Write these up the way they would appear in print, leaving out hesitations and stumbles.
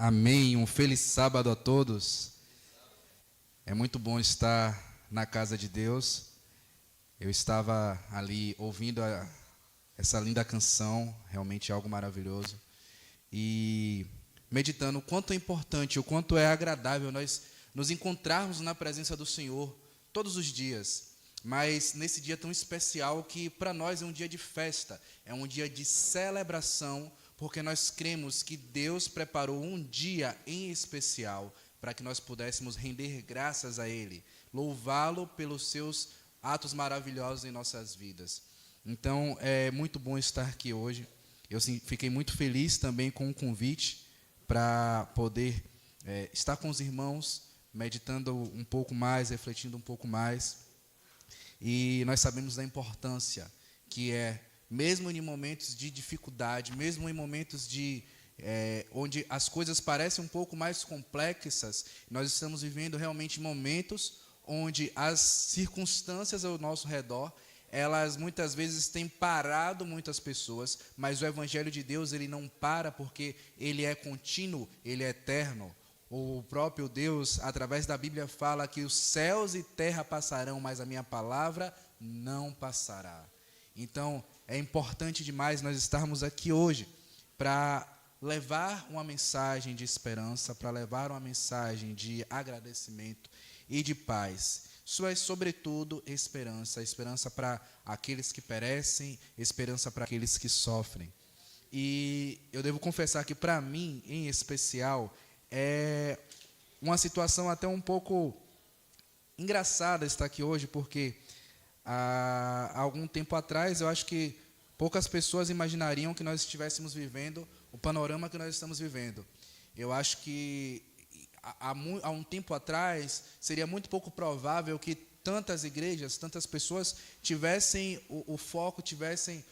Amém. Um feliz sábado a todos. É muito bom estar na casa de Deus. Eu estava ali ouvindo essa linda canção, realmente algo maravilhoso. E meditando o quanto é importante, o quanto é agradável nós nos encontrarmos na presença do Senhor todos os dias. Mas nesse dia tão especial que para nós é um dia de festa, é um dia de celebração, porque nós cremos que Deus preparou um dia em especial para que nós pudéssemos render graças a Ele, louvá-lo pelos seus atos maravilhosos em nossas vidas. Então, é muito bom estar aqui hoje. Eu fiquei muito feliz também com o convite para poder estar com os irmãos, meditando um pouco mais, refletindo um pouco mais. E nós sabemos da importância que é, mesmo em momentos de dificuldade, mesmo em momentos onde as coisas parecem um pouco mais complexas, nós estamos vivendo realmente momentos onde as circunstâncias ao nosso redor, elas muitas vezes têm parado muitas pessoas, mas o Evangelho de Deus, ele não para porque ele é contínuo, ele é eterno. O próprio Deus, através da Bíblia, fala que os céus e terra passarão, mas a minha palavra não passará. Então, é importante demais nós estarmos aqui hoje para levar uma mensagem de esperança, para levar uma mensagem de agradecimento e de paz. Isso é, sobretudo, esperança. Esperança para aqueles que perecem, esperança para aqueles que sofrem. E eu devo confessar que, para mim, em especial, é uma situação até um pouco engraçada estar aqui hoje, porque há algum tempo atrás eu acho que poucas pessoas imaginariam que nós estivéssemos vivendo o panorama que nós estamos vivendo. Eu acho que há um tempo atrás seria muito pouco provável que tantas igrejas, tantas pessoas tivessem o foco, tivessem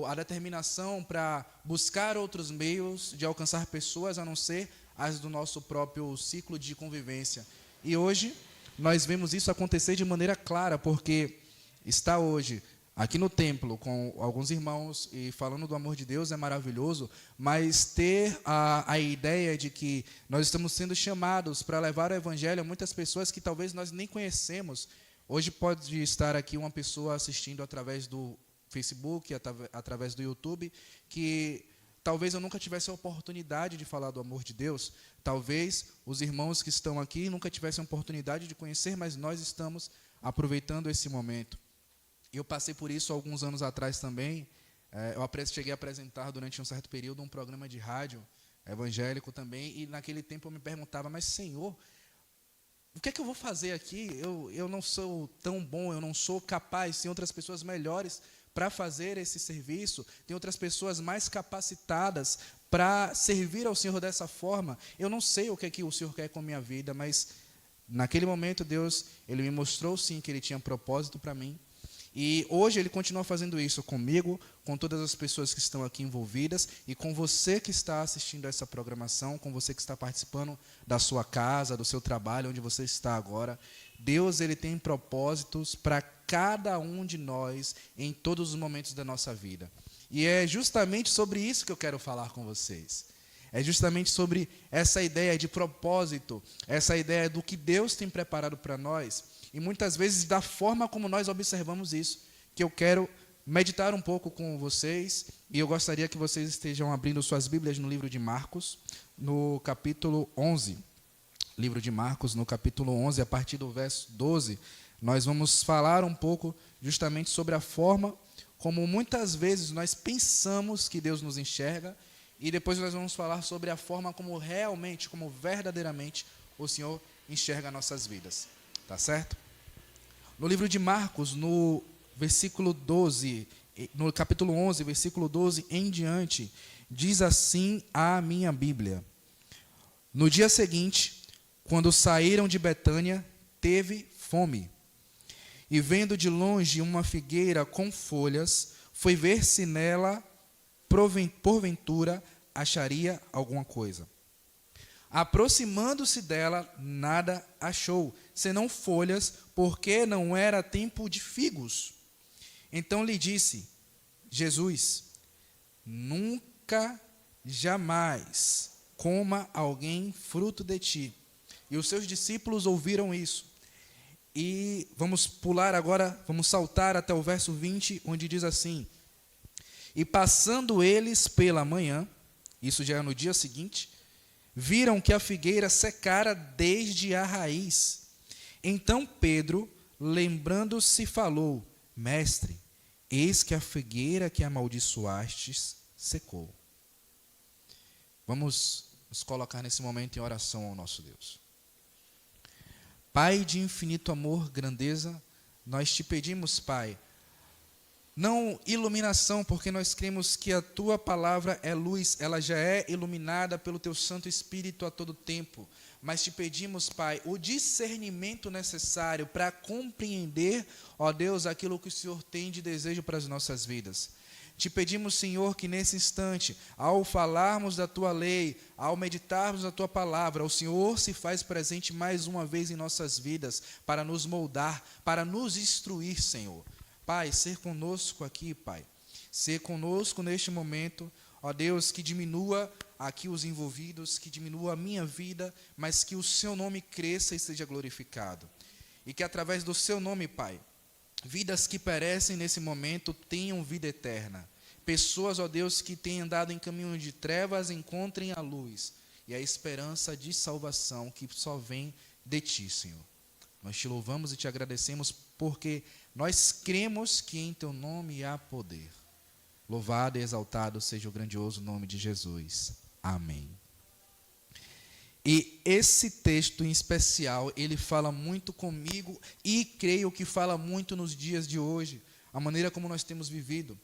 a determinação para buscar outros meios de alcançar pessoas a não ser as do nosso próprio ciclo de convivência. E hoje nós vemos isso acontecer de maneira clara, porque estar hoje aqui no templo com alguns irmãos e falando do amor de Deus é maravilhoso, mas ter a ideia de que nós estamos sendo chamados para levar o Evangelho a muitas pessoas que talvez nós nem conhecemos. Hoje pode estar aqui uma pessoa assistindo através do Facebook, através do YouTube, que talvez eu nunca tivesse a oportunidade de falar do amor de Deus. Talvez os irmãos que estão aqui nunca tivessem a oportunidade de conhecer, mas nós estamos aproveitando esse momento. Eu passei por isso alguns anos atrás também. Eu cheguei a apresentar durante um certo período um programa de rádio evangélico também, e naquele tempo eu me perguntava, mas Senhor, o que é que eu vou fazer aqui? Eu não sou tão bom, eu não sou capaz, tem outras pessoas melhores para fazer esse serviço, tem outras pessoas mais capacitadas para servir ao Senhor dessa forma. Eu não sei o que é que o Senhor quer com a minha vida, mas naquele momento Deus, Ele me mostrou sim que Ele tinha propósito para mim. E hoje Ele continua fazendo isso comigo, com todas as pessoas que estão aqui envolvidas e com você que está assistindo a essa programação, com você que está participando da sua casa, do seu trabalho, onde você está agora. Deus, Ele tem propósitos para cada um de nós em todos os momentos da nossa vida. E é justamente sobre isso que eu quero falar com vocês. É justamente sobre essa ideia de propósito, essa ideia do que Deus tem preparado para nós, e muitas vezes da forma como nós observamos isso, que eu quero meditar um pouco com vocês, e eu gostaria que vocês estejam abrindo suas Bíblias no livro de Marcos, no capítulo 11. Livro de Marcos, no capítulo 11, a partir do verso 12, nós vamos falar um pouco justamente sobre a forma como muitas vezes nós pensamos que Deus nos enxerga, e depois nós vamos falar sobre a forma como realmente, como verdadeiramente o Senhor enxerga nossas vidas. Tá certo? No livro de Marcos, no versículo 12, no capítulo 11, versículo 12 em diante, diz assim a minha Bíblia: No dia seguinte, quando saíram de Betânia, teve fome. E vendo de longe uma figueira com folhas, foi ver se nela, porventura, acharia alguma coisa. Aproximando-se dela, nada achou, senão folhas, porque não era tempo de figos. Então lhe disse Jesus: Nunca, jamais coma alguém fruto de ti. E os seus discípulos ouviram isso. E vamos pular agora, vamos saltar até o verso 20, onde diz assim: e passando eles pela manhã, isso já é no dia seguinte, viram que a figueira secara desde a raiz. Então Pedro, lembrando-se, falou: mestre, eis que a figueira que amaldiçoastes secou. Vamos nos colocar nesse momento em oração ao nosso Deus. Pai de infinito amor, grandeza, nós te pedimos, Pai, não iluminação, porque nós cremos que a tua palavra é luz, ela já é iluminada pelo teu Santo Espírito a todo tempo, mas te pedimos, Pai, o discernimento necessário para compreender, ó Deus, aquilo que o Senhor tem de desejo para as nossas vidas. Te pedimos, Senhor, que nesse instante, ao falarmos da Tua lei, ao meditarmos na Tua palavra, o Senhor se faz presente mais uma vez em nossas vidas, para nos moldar, para nos instruir, Senhor. Pai, ser conosco aqui, Pai. Ser conosco neste momento, ó Deus, que diminua aqui os envolvidos, que diminua a minha vida, mas que o Seu nome cresça e seja glorificado. E que através do Seu nome, Pai, vidas que perecem nesse momento tenham vida eterna. Pessoas, ó Deus, que têm andado em caminho de trevas, encontrem a luz e a esperança de salvação que só vem de Ti, Senhor. Nós Te louvamos e Te agradecemos porque nós cremos que em Teu nome há poder. Louvado e exaltado seja o grandioso nome de Jesus. Amém. E esse texto em especial, ele fala muito comigo e creio que fala muito nos dias de hoje, a maneira como nós temos vivido.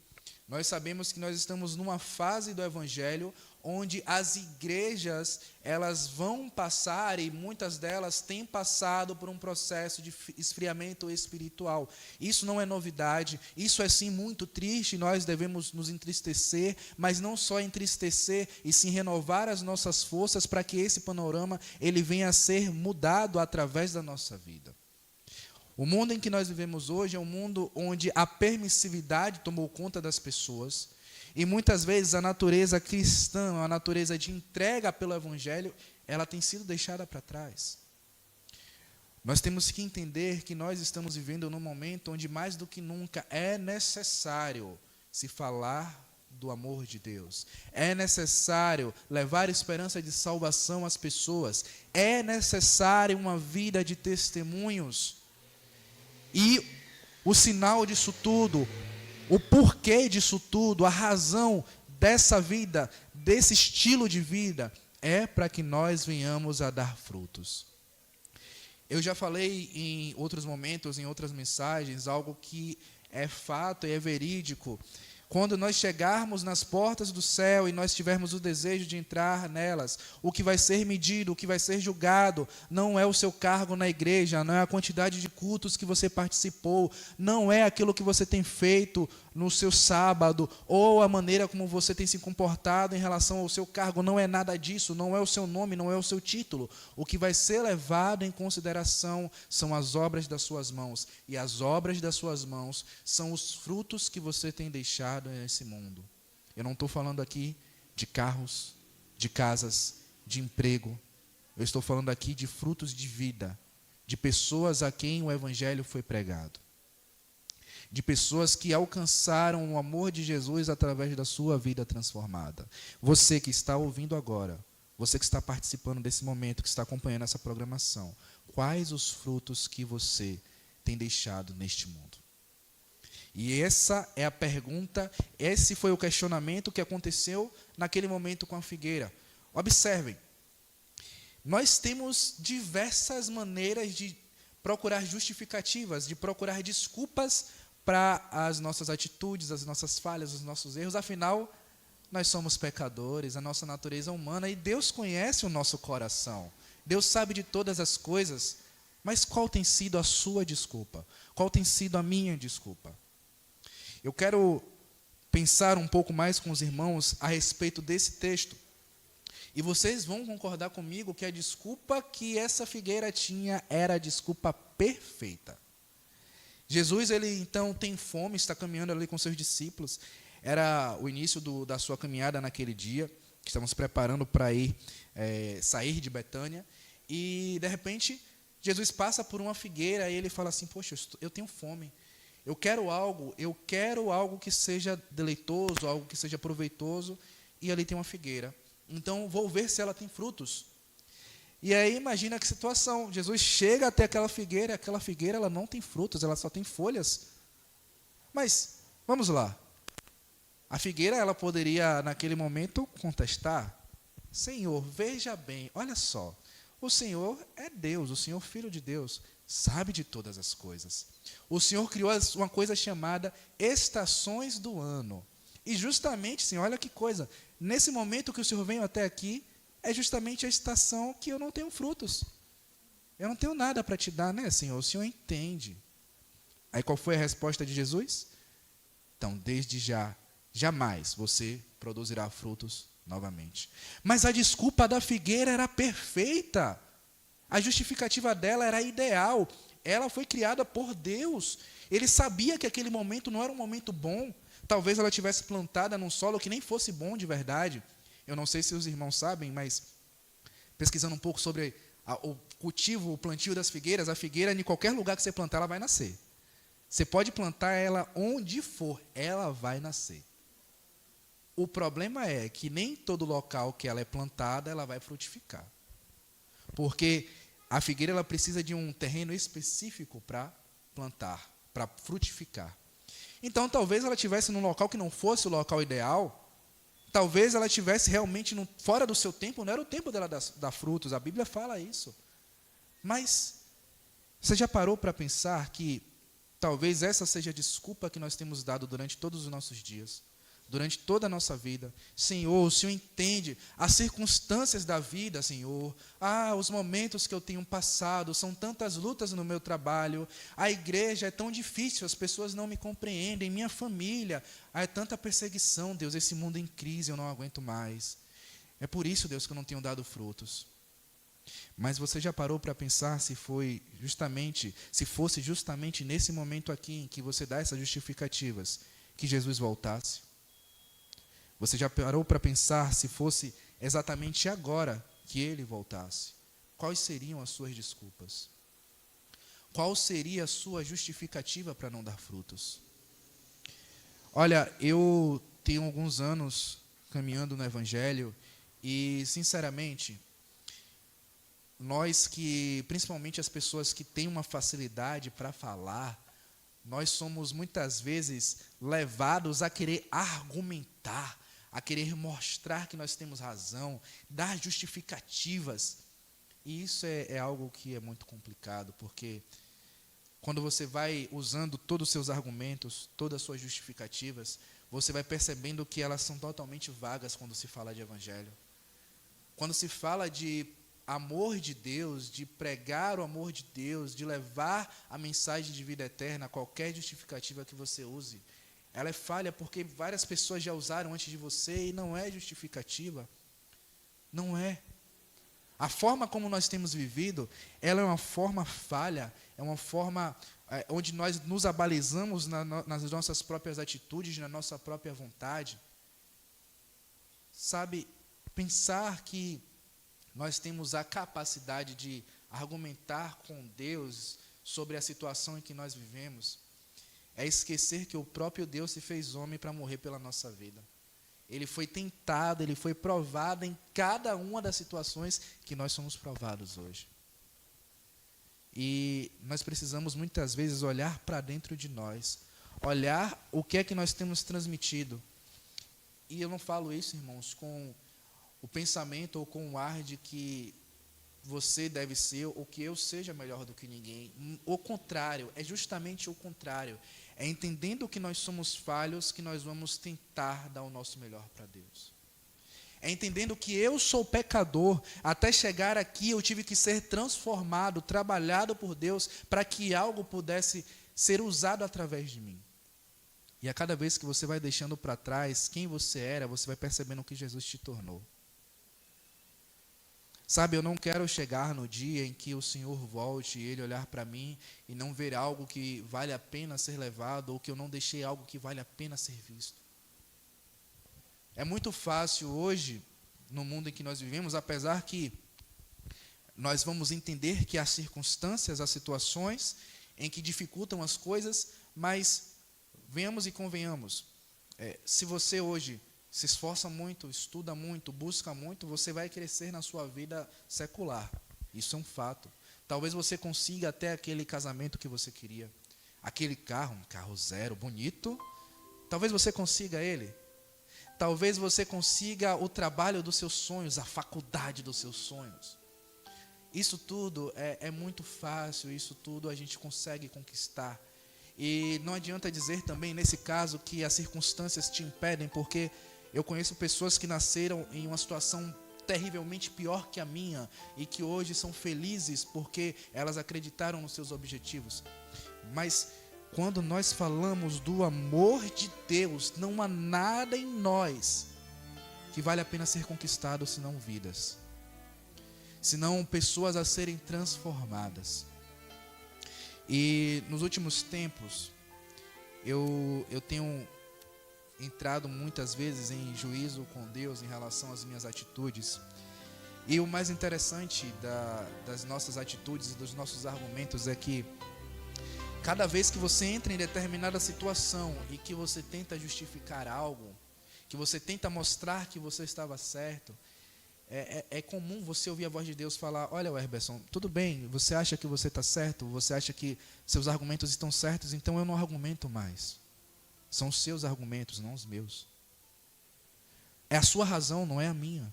Nós sabemos que nós estamos numa fase do Evangelho onde as igrejas, elas vão passar, e muitas delas têm passado por um processo de esfriamento espiritual. Isso não é novidade, isso é sim muito triste, nós devemos nos entristecer, mas não só entristecer, e sim renovar as nossas forças para que esse panorama ele venha a ser mudado através da nossa vida. O mundo em que nós vivemos hoje é um mundo onde a permissividade tomou conta das pessoas, e muitas vezes a natureza cristã, a natureza de entrega pelo Evangelho, ela tem sido deixada para trás. Nós temos que entender que nós estamos vivendo num momento onde mais do que nunca é necessário se falar do amor de Deus. É necessário levar esperança de salvação às pessoas. É necessário uma vida de testemunhos. E o sinal disso tudo, o porquê disso tudo, a razão dessa vida, desse estilo de vida, é para que nós venhamos a dar frutos. Eu já falei em outros momentos, em outras mensagens, algo que é fato e é verídico. Quando nós chegarmos nas portas do céu e nós tivermos o desejo de entrar nelas, o que vai ser medido, o que vai ser julgado, não é o seu cargo na igreja, não é a quantidade de cultos que você participou, não é aquilo que você tem feito no seu sábado, ou a maneira como você tem se comportado em relação ao seu cargo, não é nada disso, não é o seu nome, não é o seu título. O que vai ser levado em consideração são as obras das suas mãos, e as obras das suas mãos são os frutos que você tem deixado nesse mundo. Eu não estou falando aqui de carros, de casas, de emprego. Eu estou falando aqui de frutos de vida, de pessoas a quem o Evangelho foi pregado, de pessoas que alcançaram o amor de Jesus através da sua vida transformada. Você que está ouvindo agora, você que está participando desse momento, que está acompanhando essa programação, quais os frutos que você tem deixado neste mundo? E essa é a pergunta, esse foi o questionamento que aconteceu naquele momento com a figueira. Observem, nós temos diversas maneiras de procurar justificativas, de procurar desculpas para as nossas atitudes, as nossas falhas, os nossos erros. Afinal, nós somos pecadores, a nossa natureza é humana, e Deus conhece o nosso coração. Deus sabe de todas as coisas, mas qual tem sido a sua desculpa? Qual tem sido a minha desculpa? Eu quero pensar um pouco mais com os irmãos a respeito desse texto. E vocês vão concordar comigo que a desculpa que essa figueira tinha era a desculpa perfeita. Jesus, ele então tem fome, está caminhando ali com seus discípulos. Era o início da sua caminhada naquele dia. estamos preparando para sair de Betânia, e de repente Jesus passa por uma figueira e ele fala assim: poxa, eu tenho fome, eu quero algo que seja deleitoso, algo que seja proveitoso, e ali tem uma figueira, então vou ver se ela tem frutos. E aí imagina que situação, Jesus chega até aquela figueira ela não tem frutos, ela só tem folhas. Mas, vamos lá, a figueira ela poderia naquele momento contestar: Senhor, veja bem, olha só, o Senhor é Deus, o Senhor Filho de Deus, sabe de todas as coisas. O Senhor criou uma coisa chamada estações do ano. E justamente, Senhor, olha que coisa, nesse momento que o Senhor veio até aqui, é justamente a estação que eu não tenho frutos. Eu não tenho nada para te dar, né, Senhor? O Senhor entende. Aí qual foi a resposta de Jesus? Então, desde já, jamais você produzirá frutos novamente. Mas a desculpa da figueira era perfeita. A justificativa dela era ideal. Ela foi criada por Deus. Ele sabia que aquele momento não era um momento bom. Talvez ela tivesse plantada num solo que nem fosse bom de verdade. Eu não sei se os irmãos sabem, mas pesquisando um pouco sobre o cultivo, o plantio das figueiras, a figueira, em qualquer lugar que você plantar, ela vai nascer. Você pode plantar ela onde for, ela vai nascer. O problema é que nem todo local que ela é plantada, ela vai frutificar. Porque a figueira ela precisa de um terreno específico para plantar, para frutificar. Então, talvez ela estivesse num local que não fosse o local ideal. Talvez ela estivesse realmente fora do seu tempo, não era o tempo dela dar frutos, a Bíblia fala isso. Mas você já parou para pensar que talvez essa seja a desculpa que nós temos dado durante todos os nossos dias, durante toda a nossa vida? Senhor, o Senhor entende as circunstâncias da vida, Senhor. Os momentos que eu tenho passado, são tantas lutas no meu trabalho, a igreja é tão difícil, as pessoas não me compreendem, minha família, é tanta perseguição, Deus, esse mundo em crise, eu não aguento mais. É por isso, Deus, que eu não tenho dado frutos. Mas você já parou para pensar se fosse justamente nesse momento aqui em que você dá essas justificativas, que Jesus voltasse? Você já parou para pensar se fosse exatamente agora que ele voltasse? Quais seriam as suas desculpas? Qual seria a sua justificativa para não dar frutos? Olha, eu tenho alguns anos caminhando no Evangelho e, sinceramente, nós que, principalmente as pessoas que têm uma facilidade para falar, nós somos muitas vezes levados a querer argumentar, a querer mostrar que nós temos razão, dar justificativas. E isso é algo que é muito complicado, porque quando você vai usando todos os seus argumentos, todas as suas justificativas, você vai percebendo que elas são totalmente vagas quando se fala de evangelho. Quando se fala de amor de Deus, de pregar o amor de Deus, de levar a mensagem de vida eterna, qualquer justificativa que você use, ela é falha porque várias pessoas já usaram antes de você e não é justificativa. Não é. A forma como nós temos vivido, ela é uma forma falha, é uma forma onde nós nos abalizamos nas nossas próprias atitudes, na nossa própria vontade. Sabe, pensar que nós temos a capacidade de argumentar com Deus sobre a situação em que nós vivemos, é esquecer que o próprio Deus se fez homem para morrer pela nossa vida. Ele foi tentado, ele foi provado em cada uma das situações que nós somos provados hoje. E nós precisamos muitas vezes olhar para dentro de nós, olhar o que é que nós temos transmitido. E eu não falo isso, irmãos, com o pensamento ou com o ar de que você deve ser ou que eu seja melhor do que ninguém. O contrário, é justamente o contrário. É entendendo que nós somos falhos que nós vamos tentar dar o nosso melhor para Deus. É entendendo que eu sou pecador, até chegar aqui eu tive que ser transformado, trabalhado por Deus, para que algo pudesse ser usado através de mim. E a cada vez que você vai deixando para trás quem você era, você vai percebendo o que Jesus te tornou. Sabe, eu não quero chegar no dia em que o Senhor volte e Ele olhar para mim e não ver algo que vale a pena ser levado ou que eu não deixei algo que vale a pena ser visto. É muito fácil hoje no mundo em que nós vivemos, apesar que nós vamos entender que há circunstâncias, há situações em que dificultam as coisas, mas venhamos e convenhamos, se você hoje se esforça muito, estuda muito, busca muito, você vai crescer na sua vida secular. Isso é um fato. Talvez você consiga até aquele casamento que você queria, aquele carro, um carro zero, bonito. Talvez você consiga ele. Talvez você consiga o trabalho dos seus sonhos, a faculdade dos seus sonhos. Isso tudo é muito fácil, isso tudo a gente consegue conquistar. E não adianta dizer também, nesse caso, que as circunstâncias te impedem, porque eu conheço pessoas que nasceram em uma situação terrivelmente pior que a minha e que hoje são felizes porque elas acreditaram nos seus objetivos. Mas quando nós falamos do amor de Deus, não há nada em nós que vale a pena ser conquistado senão vidas, senão pessoas a serem transformadas. E nos últimos tempos, eu tenho entrado muitas vezes em juízo com Deus em relação às minhas atitudes. E o mais interessante das nossas atitudes e dos nossos argumentos é que cada vez que você entra em determinada situação e que você tenta justificar algo, que você tenta mostrar que você estava certo, é comum você ouvir a voz de Deus falar: olha, Herberson, tudo bem, você acha que você está certo, você acha que seus argumentos estão certos, então eu não argumento mais. São os seus argumentos, não os meus. É a sua razão, não é a minha.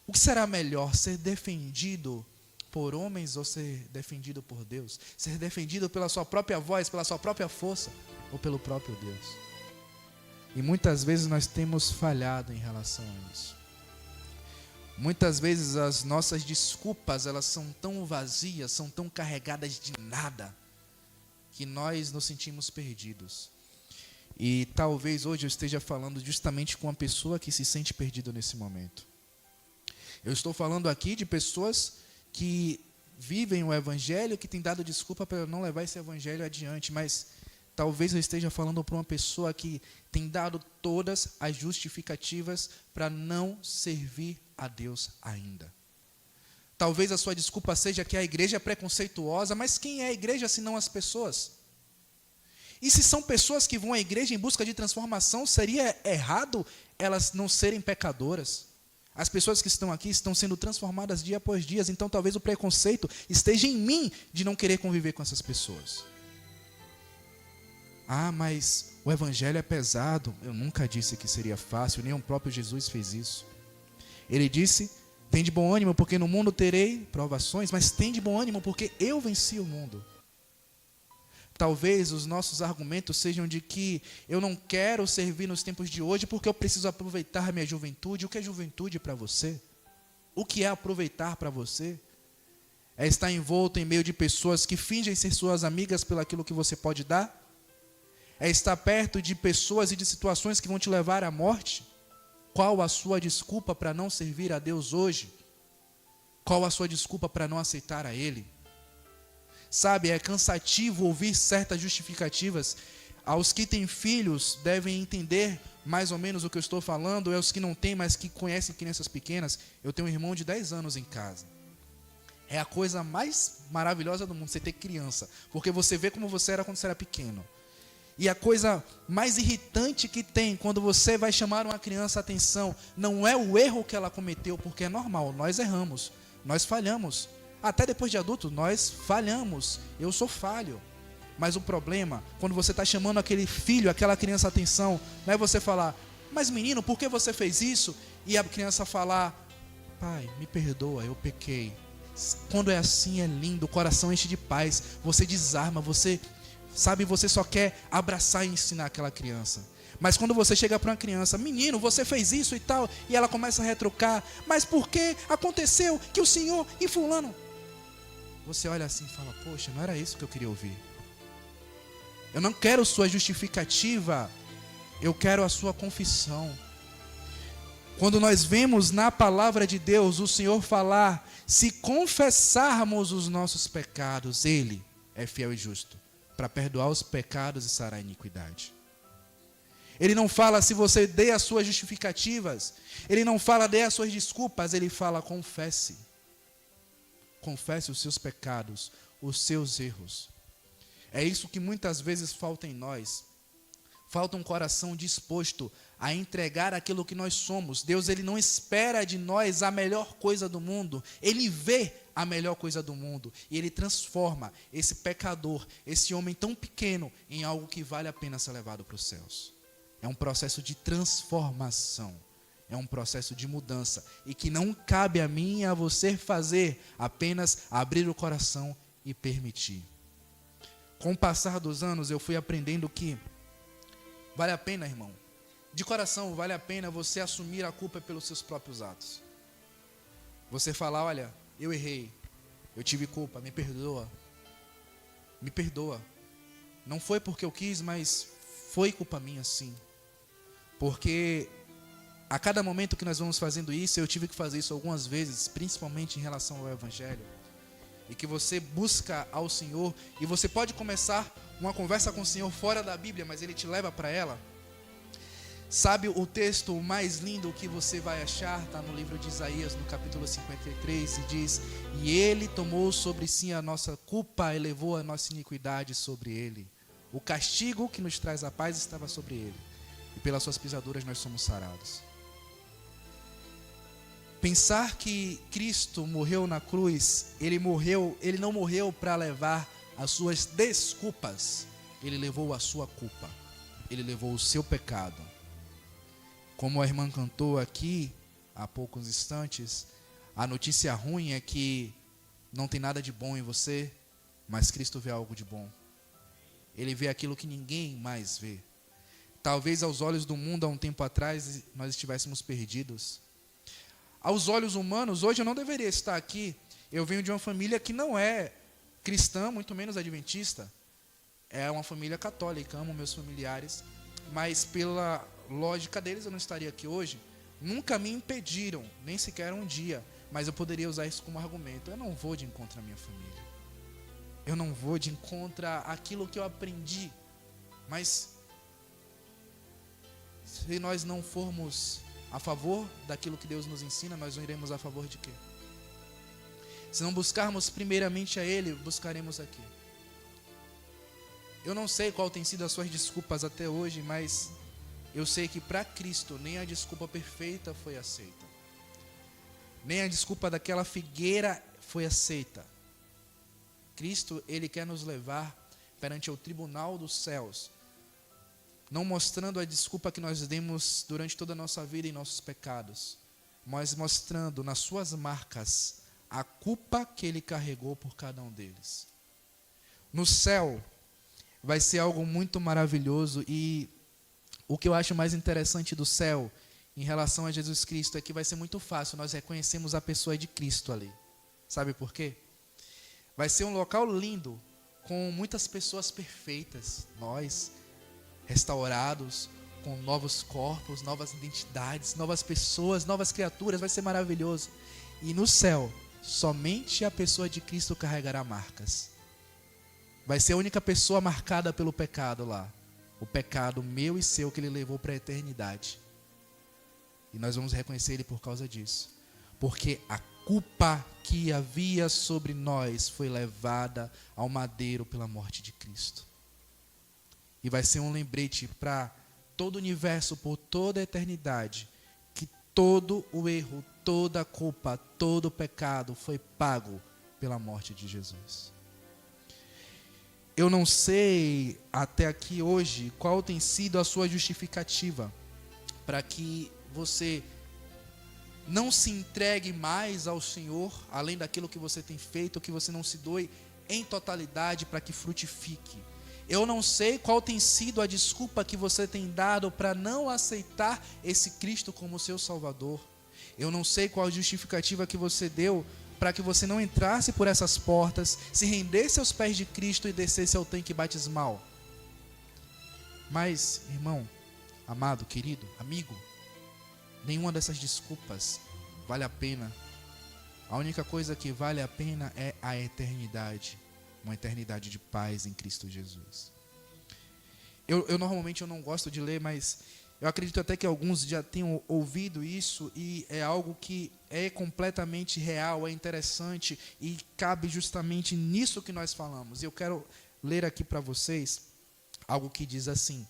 O que será melhor, ser defendido por homens ou ser defendido por Deus? Ser defendido pela sua própria voz, pela sua própria força ou pelo próprio Deus? E muitas vezes nós temos falhado em relação a isso. Muitas vezes as nossas desculpas, elas são tão vazias, são tão carregadas de nada, que nós nos sentimos perdidos. E talvez hoje eu esteja falando justamente com uma pessoa que se sente perdida nesse momento. Eu estou falando aqui de pessoas que vivem o evangelho, que têm dado desculpa para não levar esse evangelho adiante, mas talvez eu esteja falando para uma pessoa que tem dado todas as justificativas para não servir a Deus ainda. Talvez a sua desculpa seja que a igreja é preconceituosa, mas quem é a igreja senão as pessoas? E se são pessoas que vão à igreja em busca de transformação, seria errado elas não serem pecadoras? As pessoas que estão aqui estão sendo transformadas dia após dia, então talvez o preconceito esteja em mim de não querer conviver com essas pessoas. Ah, mas o evangelho é pesado. Eu nunca disse que seria fácil, nem o próprio Jesus fez isso. Ele disse: tem de bom ânimo, porque no mundo terei provações, mas tem de bom ânimo, porque eu venci o mundo. Talvez os nossos argumentos sejam de que eu não quero servir nos tempos de hoje porque eu preciso aproveitar a minha juventude. O que é juventude para você? O que é aproveitar para você? É estar envolto em meio de pessoas que fingem ser suas amigas pelo aquilo que você pode dar? É estar perto de pessoas e de situações que vão te levar à morte? Qual a sua desculpa para não servir a Deus hoje? Qual a sua desculpa para não aceitar a Ele? Sabe, é cansativo ouvir certas justificativas. Aos que têm filhos devem entender mais ou menos o que eu estou falando. É os que não têm, mas que conhecem crianças pequenas. Eu tenho um irmão de 10 anos em casa. É a coisa mais maravilhosa do mundo, você ter criança. Porque você vê como você era quando você era pequeno. E a coisa mais irritante que tem quando você vai chamar uma criança a atenção, não é o erro que ela cometeu, porque é normal, nós erramos, nós falhamos. Até depois de adulto, nós falhamos. Eu sou falho. Mas o problema, quando você está chamando aquele filho, aquela criança a atenção, não é você falar: mas menino, por que você fez isso? E a criança falar: pai, me perdoa, eu pequei. Quando é assim é lindo, o coração enche de paz. Você desarma, você só quer abraçar e ensinar aquela criança. Mas quando você chega para uma criança: menino, você fez isso e tal, e ela começa a retrucar: mas por que aconteceu que o senhor e fulano? Você olha assim e fala: poxa, não era isso que eu queria ouvir. Eu não quero sua justificativa, eu quero a sua confissão. Quando nós vemos na palavra de Deus o Senhor falar: se confessarmos os nossos pecados, Ele é fiel e justo para perdoar os pecados e sarar a iniquidade. Ele não fala se você dê as suas justificativas. Ele não fala dê as suas desculpas. Ele fala confesse. Confesse os seus pecados, os seus erros. É isso que muitas vezes falta em nós. Falta um coração disposto a entregar aquilo que nós somos. Deus, Ele não espera de nós a melhor coisa do mundo. Ele vê a melhor coisa do mundo. E Ele transforma esse pecador, esse homem tão pequeno, em algo que vale a pena ser levado para os céus. É um processo de transformação. É um processo de mudança. E que não cabe a mim e a você fazer, apenas abrir o coração e permitir. Com o passar dos anos, eu fui aprendendo que vale a pena, irmão. De coração, vale a pena você assumir a culpa pelos seus próprios atos. Você falar, olha, eu errei, eu tive culpa, me perdoa. Me perdoa. Não foi porque eu quis, mas foi culpa minha, sim. Porque a cada momento que nós vamos fazendo isso, eu tive que fazer isso algumas vezes, principalmente em relação ao Evangelho. E que você busca ao Senhor, e você pode começar uma conversa com o Senhor fora da Bíblia, mas Ele te leva para ela. Sabe o texto mais lindo que você vai achar? Está no livro de Isaías, no capítulo 53, e diz: e Ele tomou sobre si a nossa culpa e levou a nossa iniquidade sobre Ele. O castigo que nos traz a paz estava sobre Ele, e pelas suas pisaduras nós somos sarados. Pensar que Cristo morreu na cruz, Ele não morreu para levar as suas desculpas, Ele levou a sua culpa, Ele levou o seu pecado. Como a irmã cantou aqui há poucos instantes, a notícia ruim é que não tem nada de bom em você, mas Cristo vê algo de bom. Ele vê aquilo que ninguém mais vê. Talvez aos olhos do mundo, há um tempo atrás, nós estivéssemos perdidos. Aos olhos humanos, hoje eu não deveria estar aqui. Eu venho de uma família que não é cristã, muito menos adventista. É uma família católica, amo meus familiares. Mas pela lógica deles, eu não estaria aqui hoje. Nunca me impediram, nem sequer um dia. Mas eu poderia usar isso como argumento. Eu não vou de encontro à minha família. Eu não vou de encontro àquilo que eu aprendi. Mas se nós não formos a favor daquilo que Deus nos ensina, nós não iremos a favor de quê? Se não buscarmos primeiramente a Ele, buscaremos aqui. Eu não sei qual tem sido as suas desculpas até hoje, mas eu sei que para Cristo nem a desculpa perfeita foi aceita. Nem a desculpa daquela figueira foi aceita. Cristo, Ele quer nos levar perante o tribunal dos céus, não mostrando a desculpa que nós demos durante toda a nossa vida em nossos pecados, mas mostrando nas suas marcas a culpa que Ele carregou por cada um deles. No céu vai ser algo muito maravilhoso, e o que eu acho mais interessante do céu em relação a Jesus Cristo é que vai ser muito fácil nós reconhecermos a pessoa de Cristo ali. Sabe por quê? Vai ser um local lindo, com muitas pessoas perfeitas, nós restaurados, com novos corpos, novas identidades, novas pessoas, novas criaturas, vai ser maravilhoso. E no céu, somente a pessoa de Cristo carregará marcas. Vai ser a única pessoa marcada pelo pecado lá. O pecado meu e seu que Ele levou para a eternidade. E nós vamos reconhecer Ele por causa disso. Porque a culpa que havia sobre nós foi levada ao madeiro pela morte de Cristo. E vai ser um lembrete para todo o universo, por toda a eternidade, que todo o erro, toda a culpa, todo o pecado foi pago pela morte de Jesus. Eu não sei até aqui hoje qual tem sido a sua justificativa para que você não se entregue mais ao Senhor, além daquilo que você tem feito, que você não se doe em totalidade para que frutifique. Eu não sei qual tem sido a desculpa que você tem dado para não aceitar esse Cristo como seu Salvador. Eu não sei qual a justificativa que você deu para que você não entrasse por essas portas, se rendesse aos pés de Cristo e descesse ao tanque batismal. Mas, irmão, amado, querido, amigo, nenhuma dessas desculpas vale a pena. A única coisa que vale a pena é a eternidade. Uma eternidade de paz em Cristo Jesus. Eu normalmente eu não gosto de ler, mas eu acredito até que alguns já tenham ouvido isso, e é algo que é completamente real, é interessante e cabe justamente nisso que nós falamos. Eu quero ler aqui para vocês algo que diz assim: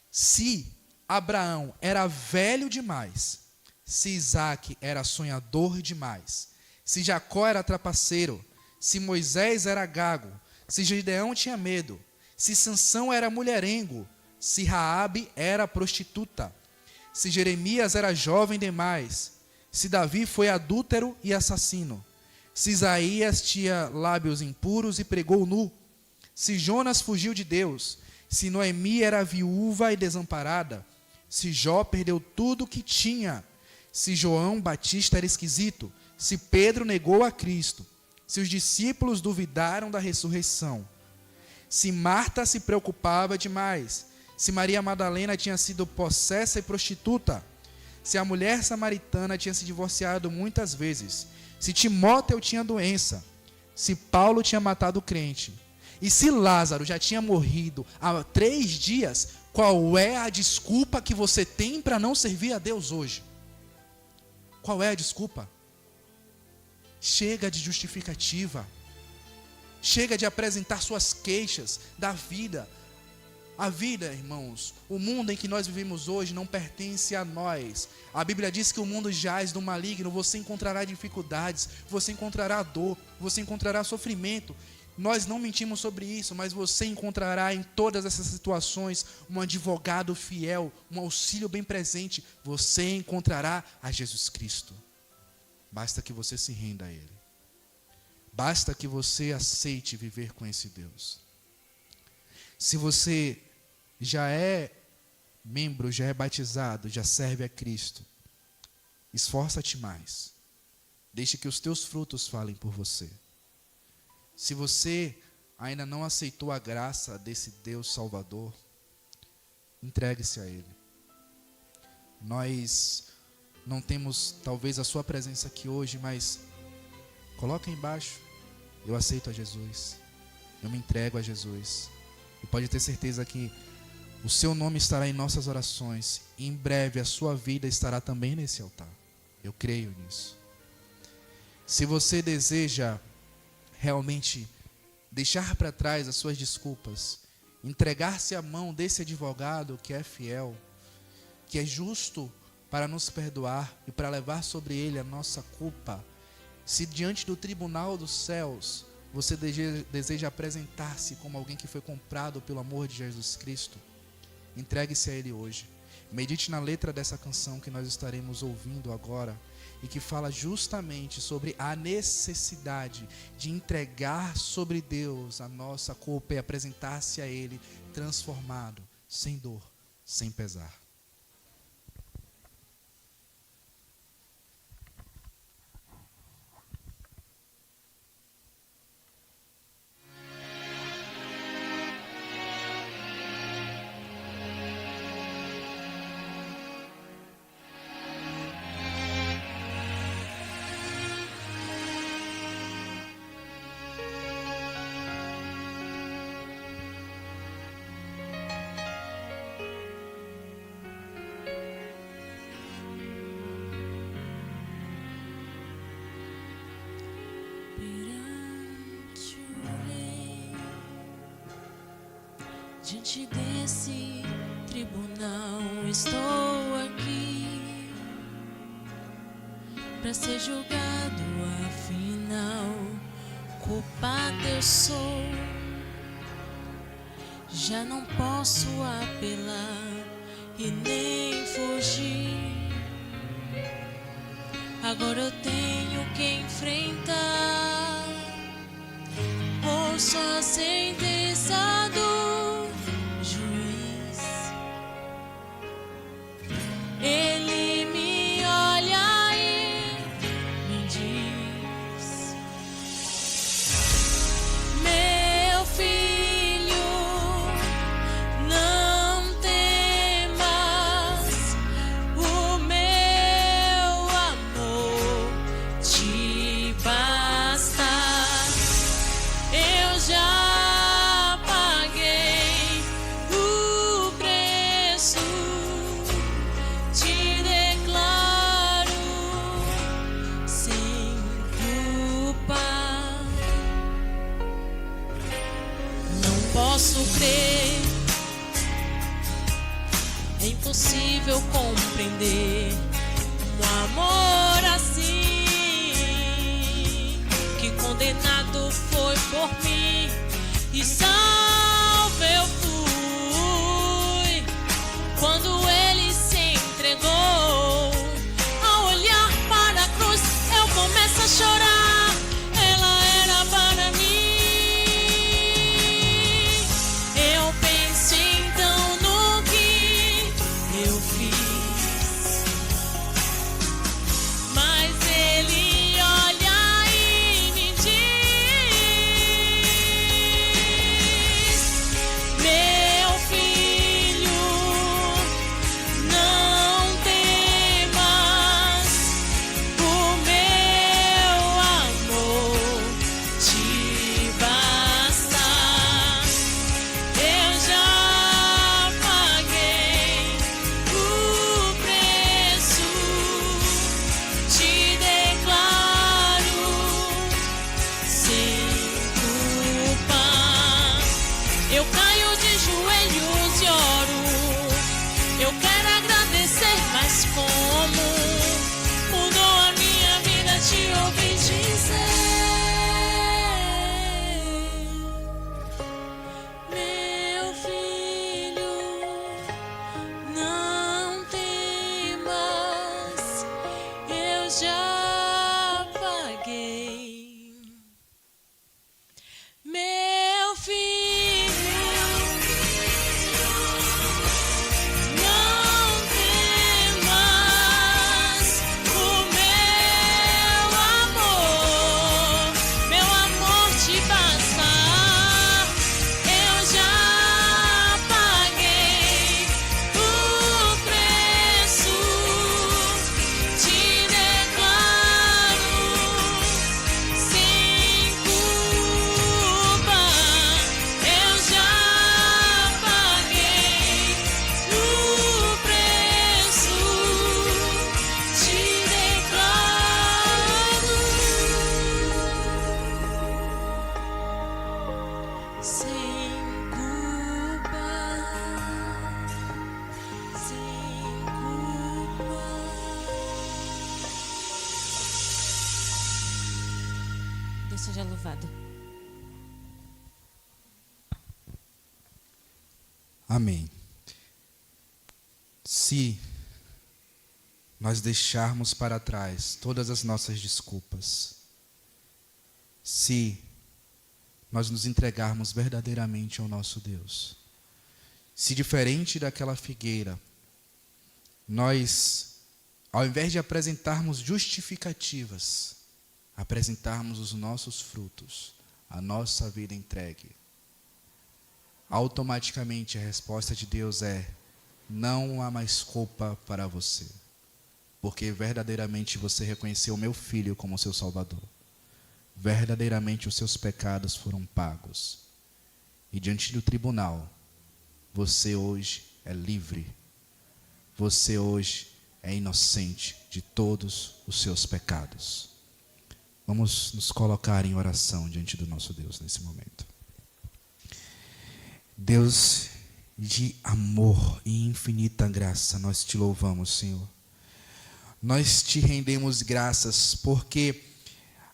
se Abraão era velho demais, se Isaac era sonhador demais, se Jacó era trapaceiro, se Moisés era gago, se Gideão tinha medo, se Sansão era mulherengo, se Raabe era prostituta, se Jeremias era jovem demais, se Davi foi adúltero e assassino, se Isaías tinha lábios impuros e pregou nu, se Jonas fugiu de Deus, se Noemi era viúva e desamparada, se Jó perdeu tudo o que tinha, se João Batista era esquisito, se Pedro negou a Cristo, se os discípulos duvidaram da ressurreição, se Marta se preocupava demais, se Maria Madalena tinha sido possessa e prostituta, se a mulher samaritana tinha se divorciado muitas vezes, se Timóteo tinha doença, se Paulo tinha matado o crente, e se Lázaro já tinha morrido há 3 dias, qual é a desculpa que você tem para não servir a Deus hoje? Qual é a desculpa? Chega de justificativa. Chega de apresentar suas queixas da vida. A vida, irmãos, o mundo em que nós vivemos hoje não pertence a nós. A Bíblia diz que o mundo jaz do maligno. Você encontrará dificuldades, você encontrará dor, você encontrará sofrimento. Nós não mentimos sobre isso, mas você encontrará em todas essas situações um advogado fiel, um auxílio bem presente. Você encontrará a Jesus Cristo. Basta que você se renda a Ele. Basta que você aceite viver com esse Deus. Se você já é membro, já é batizado, já serve a Cristo, esforça-te mais. Deixe que os teus frutos falem por você. Se você ainda não aceitou a graça desse Deus Salvador, entregue-se a Ele. Nós não temos talvez a sua presença aqui hoje, mas coloca aí embaixo: eu aceito a Jesus, eu me entrego a Jesus. E pode ter certeza que o seu nome estará em nossas orações, e em breve a sua vida estará também nesse altar. Eu creio nisso. Se você deseja realmente deixar para trás as suas desculpas, entregar-se à mão desse advogado que é fiel, que é justo para nos perdoar e para levar sobre ele a nossa culpa, se diante do tribunal dos céus você deseja apresentar-se como alguém que foi comprado pelo amor de Jesus Cristo, entregue-se a Ele hoje. Medite na letra dessa canção que nós estaremos ouvindo agora, e que fala justamente sobre a necessidade de entregar sobre Deus a nossa culpa e apresentar-se a Ele transformado, sem dor, sem pesar. Diante desse tribunal estou aqui para ser julgado, afinal culpado eu sou. Já não posso apelar e nem fugir. Agora eu tenho que enfrentar. Ouço a sentença do juiz. Ele me olha e me diz: meu filho, não temas, o meu amor te basta. Eu já posso crer. É impossível compreender um amor assim, que condenado foi por mim e salvo eu fui. Quando ele se entregou, ao olhar para a cruz, eu começo a chorar. Ela era para mim. Eu penso então no que eu fiz, mas ele olha e me diz: meu filho, não temas, o meu amor te basta. Eu já paguei o preço, te declaro sem culpa. Eu caio de joelhos e oro. Eu quero agradecer, mas como mudou a minha vida te ouvir dizer: meu filho, não temas, eu já paguei. Meu filho, não temas, o meu amor te basta. Eu já paguei o preço, te declaro sem culpa. Eu já paguei o preço, te declaro sem culpa, sem culpa. Deus seja louvado. Amém. Se nós deixarmos para trás todas as nossas desculpas, se nós nos entregarmos verdadeiramente ao nosso Deus, se diferente daquela figueira, nós, ao invés de apresentarmos justificativas, apresentarmos os nossos frutos, a nossa vida entregue, automaticamente a resposta de Deus é: não há mais culpa para você, porque verdadeiramente você reconheceu o meu Filho como seu Salvador. Verdadeiramente os seus pecados foram pagos. E diante do tribunal, você hoje é livre. Você hoje é inocente de todos os seus pecados. Vamos nos colocar em oração diante do nosso Deus nesse momento. Deus de amor e infinita graça, nós te louvamos, Senhor. Nós te rendemos graças porque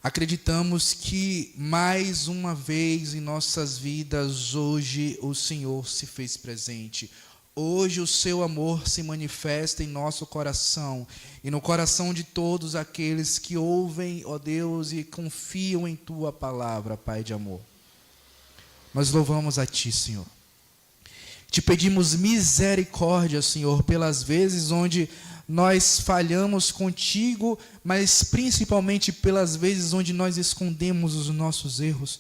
acreditamos que mais uma vez em nossas vidas hoje o Senhor se fez presente. Hoje o seu amor se manifesta em nosso coração e no coração de todos aqueles que ouvem, ó Deus, e confiam em tua palavra, Pai de amor. Nós louvamos a ti, Senhor. Te pedimos misericórdia, Senhor, pelas vezes onde nós falhamos contigo, mas principalmente pelas vezes onde nós escondemos os nossos erros,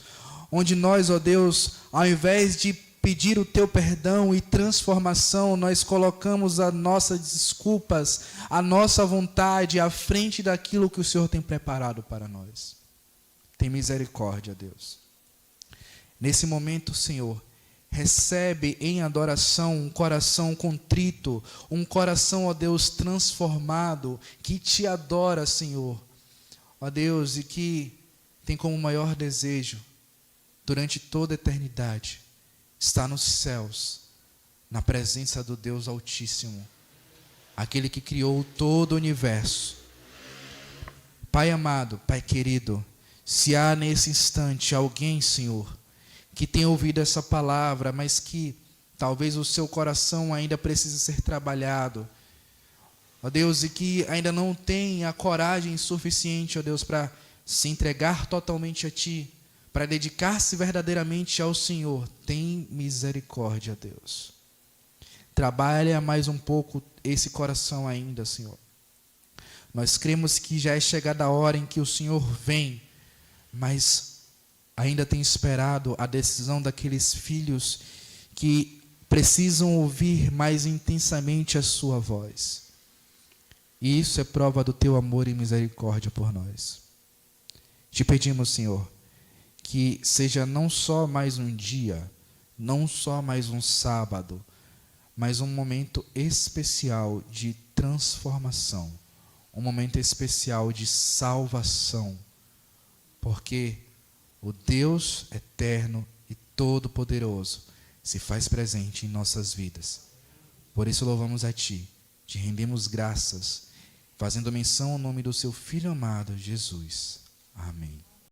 onde nós, ó Deus, ao invés de pedir o teu perdão e transformação, nós colocamos as nossas desculpas, a nossa vontade à frente daquilo que o Senhor tem preparado para nós. Tem misericórdia, Deus. Nesse momento, Senhor, recebe em adoração um coração contrito, um coração, ó Deus, transformado, que te adora, Senhor, ó Deus, e que tem como maior desejo, durante toda a eternidade, está nos céus, na presença do Deus Altíssimo, aquele que criou todo o universo. Pai amado, Pai querido, se há nesse instante alguém, Senhor, que tem ouvido essa palavra, mas que talvez o seu coração ainda precise ser trabalhado, ó Deus, e que ainda não tem a coragem suficiente, ó Deus, para se entregar totalmente a Ti, para dedicar-se verdadeiramente ao Senhor, tem misericórdia, Deus. Trabalha mais um pouco esse coração ainda, Senhor. Nós cremos que já é chegada a hora em que o Senhor vem, mas ainda tem esperado a decisão daqueles filhos que precisam ouvir mais intensamente a sua voz. E isso é prova do teu amor e misericórdia por nós. Te pedimos, Senhor, que seja não só mais um dia, não só mais um sábado, mas um momento especial de transformação, um momento especial de salvação, porque o Deus eterno e todo-poderoso se faz presente em nossas vidas. Por isso louvamos a Ti, te rendemos graças, fazendo menção ao nome do Seu Filho amado, Jesus. Amém.